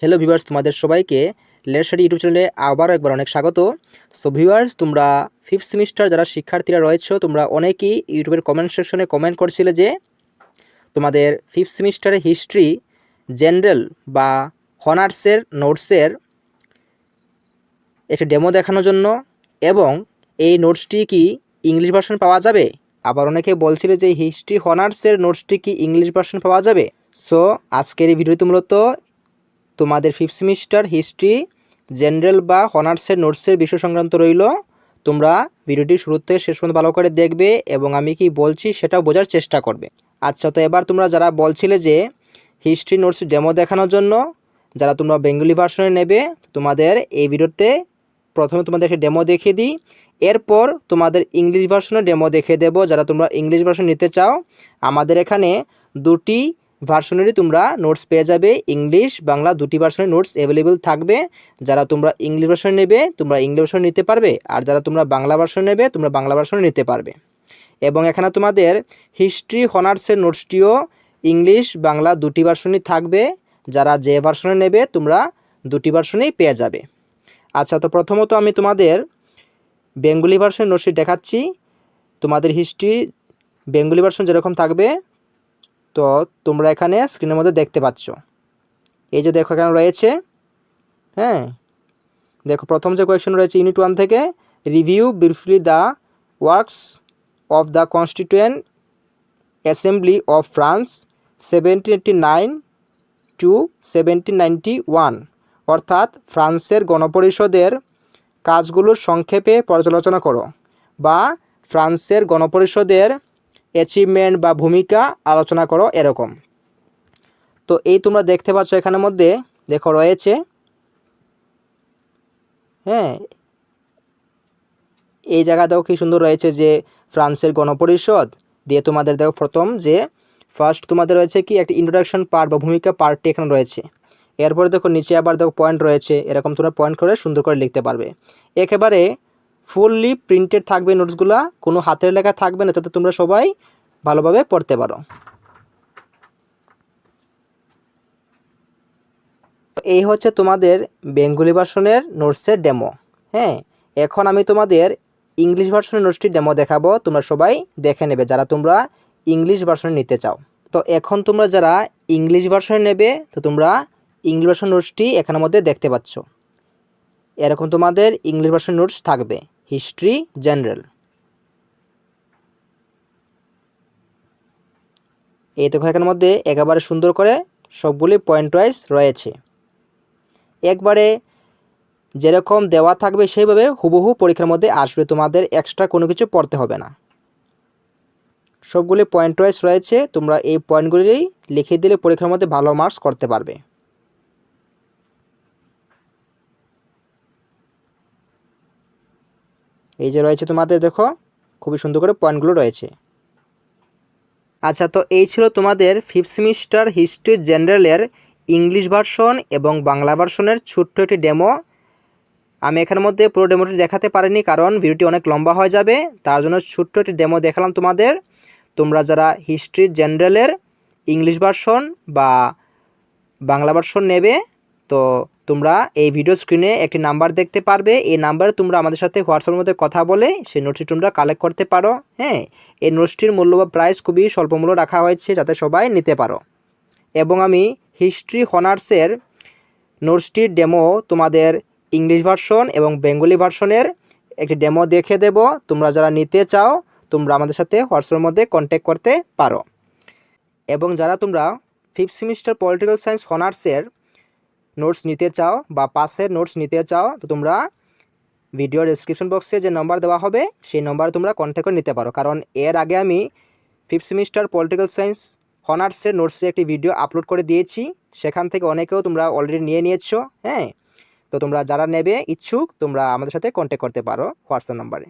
Hello viewers, তোমাদের সবাইকে let's study YouTube চ্যানেলে আবারও একবার অনেক স্বাগত। সো ভিউয়ার্স, তোমরা ফিফথ সেমিস্টার যারা শিক্ষার্থীরা রয়েছে, তোমরা অনেকেই ইউটিউবের কমেন্ট সেকশনে কমেন্ট করছিলে যে তোমাদের ফিফথ সেমিস্টারে হিস্ট্রি জেনারেল বা অনার্সের নোটসের একটি ডেমো দেখানোর জন্য, এবং এই নোটসটি কি ইংলিশ ভার্সন পাওয়া যাবে। আবার অনেকে বলছিল যে হিস্ট্রি অনার্সের নোটসটি কি ইংলিশ ভার্সন পাওয়া যাবে। সো আজকের এই ভিডিওটি মূলত তোমাদের ফিফথ সেমিস্টার হিস্ট্রি জেনারেল বা অনার্সের নোটসের বিষয় সংক্রান্ত রইল। তোমরা ভিডিওটি শুরু থেকে শেষ পর্যন্ত ভালো করে দেখবে এবং আমি কি বলছি সেটাও বোঝার চেষ্টা করবে। আচ্ছা, তো এবার তোমরা যারা বলছিলে যে হিস্ট্রি নোটস ডেমো দেখানোর জন্য, যারা তোমরা বেঙ্গলি ভার্সনে নেবে, তোমাদের এই ভিডিওতে প্রথমে তোমাদেরকে ডেমো দেখিয়ে দিই, এরপর তোমাদের ইংলিশ ভার্সনে ডেমো দেখিয়ে দেবো। যারা তোমরা ইংলিশ ভার্সন নিতে চাও, আমাদের এখানে দুটি ভার্সনেরই তোমরা নোটস পেয়ে যাবে। ইংলিশ বাংলা দুটি ভার্সনের নোটস অ্যাভেলেবেল থাকবে। যারা তোমরা ইংলিশ ভার্সন নেবে, তোমরা ইংলিশ ভার্সন নিতে পারবে, আর যারা তোমরা বাংলা ভার্সন নেবে, তোমরা বাংলা ভার্সন নিতে পারবে। এবং এখানে তোমাদের হিস্ট্রি অনার্সের নোটসটিও ইংলিশ বাংলা দুটি ভার্সনই থাকবে। যারা যে ভার্সনে নেবে, তোমরা দুটি ভার্সনেই পেয়ে যাবে। আচ্ছা, তো প্রথমত আমি তোমাদের বেঙ্গলি ভার্সনের নোটসটি দেখাচ্ছি। তোমাদের হিস্ট্রি বেঙ্গলি ভার্সন যেরকম থাকবে, তো তোমরা এখানে স্ক্রিনের মধ্যে দেখতে পাচ্ছ। এই যে দেখো, এখানে রয়েছে, হ্যাঁ দেখো, প্রথম যে কোয়েশ্চন রয়েছে ইউনিট 1 থেকে, review briefly the works of the constituent assembly of France 1789 to 1791, অর্থাৎ ফ্রান্সের গণপরিষদের কাজগুলোর সংক্ষেপে পর্যালোচনা করো, বা ফ্রান্সের গণপরিষদের অ্যাচিভমেন্ট বা ভূমিকা আলোচনা করো, এরকম। তো এই তোমরা দেখতে পাচ্ছ এখানের মধ্যে দেখো রয়েছে, হ্যাঁ এই জায়গা দেখো কি সুন্দর রয়েছে যে ফ্রান্সের গণপরিষদ দিয়ে তোমাদের দেখো প্রথম যে ফার্স্ট তোমাদের রয়েছে কি একটা ইন্ট্রোডাকশন পার্ট বা ভূমিকা পার্টটি এখানে রয়েছে। এরপরে দেখো নিচে আবার দেখো পয়েন্ট রয়েছে, এরকম তোমরা পয়েন্ট করে সুন্দর করে লিখতে পারবে। একেবারে ফুললি প্রিন্টেড থাকবে নোটসগুলা, কোনো হাতের লেখা থাকবে না, যাতে তোমরা সবাই ভালোভাবে পড়তে পারো। এই হচ্ছে তোমাদের বেঙ্গলি ভার্সনের নোটসের ডেমো। হ্যাঁ, এখন আমি তোমাদের ইংলিশ ভার্সনের নোটসটি ডেমো দেখাবো, তোমরা সবাই দেখে নেবে যারা তোমরা ইংলিশ ভার্সনে নিতে চাও। তো এখন তোমরা যারা ইংলিশ ভার্সনে নেবে, তো তোমরা ইংলিশ ভার্সন নোটসটি এখানের মধ্যে দেখতে পাচ্ছ। এরকম তোমাদের ইংলিশ ভার্সন নোটস থাকবে, হিস্ট্রি জেনারেল। এই দেখো এখানের মধ্যে একেবারে সুন্দর করে সবগুলি পয়েন্ট ওয়াইজ রয়েছে। একবারে যেরকম দেওয়া থাকবে সেইভাবে হুবহু পরীক্ষার মধ্যে আসবে, তোমাদের এক্সট্রা কোনো কিছু পড়তে হবে না। সবগুলি পয়েন্ট ওয়াইজ রয়েছে, তোমরা এই পয়েন্টগুলি লিখে দিলে পরীক্ষার মধ্যে ভালো মার্কস করতে পারবে। এই যে রয়েছে তোমাদের দেখো, খুবই সুন্দর করে পয়েন্টগুলো রয়েছে। আচ্ছা, তো এই ছিল তোমাদের ফিফথ সেমিস্টার হিস্ট্রি জেনারেলের ইংলিশ ভার্সন এবং বাংলা ভার্সনের ছোট্ট একটি ডেমো। আমি এখানের মধ্যে পুরো ডেমোটি দেখাতে পারিনি, কারণ ভিডিওটি অনেক লম্বা হয়ে যাবে, তার জন্য ছোট্ট একটি ডেমো দেখালাম তোমাদের। তোমরা যারা হিস্ট্রি জেনারেলের ইংলিশ ভার্সন বা বাংলা ভার্সন নেবে, তো তোমরা এই ভিডিও স্ক্রিনে একটি নাম্বার দেখতে পারবে। এই নাম্বারে তোমরা আমাদের সাথে হোয়াটসঅ্যাপের মধ্যে কথা বলে সেই নোটসটি তোমরা কালেক্ট করতে পারো। হ্যাঁ, এই নোটসটির মূল্য বা প্রাইস খুবই স্বল্প মূল্য রাখা হয়েছে, যাতে সবাই নিতে পারো। এবং আমি হিস্ট্রি অনার্সের নোটসটির ডেমো তোমাদের ইংলিশ ভার্সন এবং বেঙ্গলি ভার্সনের একটি ডেমো দেখে দেব। তোমরা যারা নিতে চাও, তোমরা আমাদের সাথে হোয়াটসঅ্যাপের মধ্যে কন্ট্যাক্ট করতে পারো। এবং যারা তোমরা ফিফথ সেমিস্টার পলিটিক্যাল সায়েন্স অনার্সের নোটস নিতে চাও বা পাসের নোটস নিতে চাও, তো তোমরা ভিডিওর ডেসক্রিপশন বক্সে যে নম্বর দেওয়া হবে সেই নম্বরে তোমরা কন্ট্যাক্ট করে নিতে পারো। কারণ এর আগে আমি ফিফথ সেমিস্টার পলিটিক্যাল সায়েন্স অনার্সের নোটসে একটি ভিডিও আপলোড করে দিয়েছি, সেখান থেকে অনেকেও তোমরা অলরেডি নিয়ে নিয়েছো। হ্যাঁ, তো তোমরা যারা নেবে ইচ্ছুক, তোমরা আমাদের সাথে কন্ট্যাক্ট করতে পারো হোয়াটসঅ্যাপ নম্বরে।